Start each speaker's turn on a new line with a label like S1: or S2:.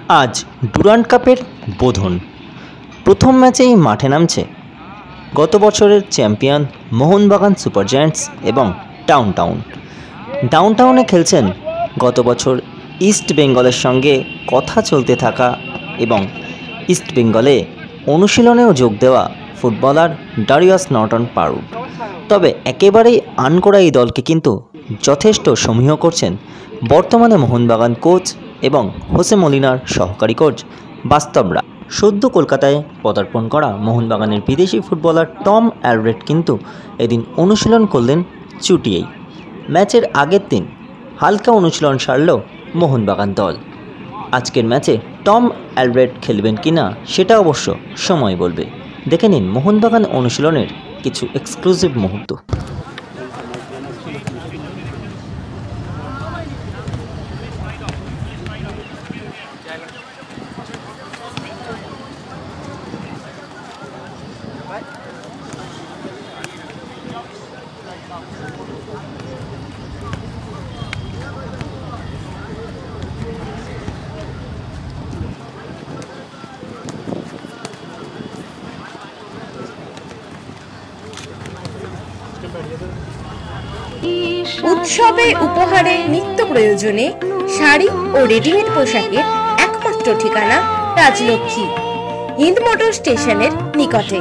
S1: আজ ডুরান্ড কাপের বোধন প্রথম ম্যাচেই মাঠে নামছে গত বছরের চ্যাম্পিয়ন মোহনবাগান সুপার জায়ান্টস এবং ডাউনটাউনে খেলছেন গত বছর ইস্ট বেঙ্গলের সঙ্গে কথা চলতে থাকা এবং ইস্ট বেঙ্গলে অনুশীলনেও যোগ দেওয়া ফুটবলার ডারিয়াস নর্টন পারু। তবে একেবারেই আনকোড়া এই দলকে কিন্তু যথেষ্ট সমীহ করছেন বর্তমানে মোহনবাগান কোচ এবং হোসে মলিনার সহকারী কোচ বাস্তবরা। সদ্য কলকাতায় পদার্পণ করা মোহনবাগানের বিদেশি ফুটবলার টম অ্যালব্রেট কিন্তু এদিন অনুশীলন করলেন চুটিয়েই। ম্যাচের আগের দিন হালকা অনুশীলন সারল মোহনবাগান দল। আজকের ম্যাচে টম অ্যালব্রেট খেলবেন কিনা সেটা অবশ্য সময় বলবে। দেখে নিন মোহনবাগান অনুশীলনের কিছু এক্সক্লুসিভ মুহূর্ত।
S2: উৎসবে উপহারে নিত্য প্রয়োজনে শাড়ি ও রেডিমেড পোশাকের একমাত্র ঠিকানা রাজলক্ষ্মী, হিন্দ মোটর স্টেশনের নিকটে।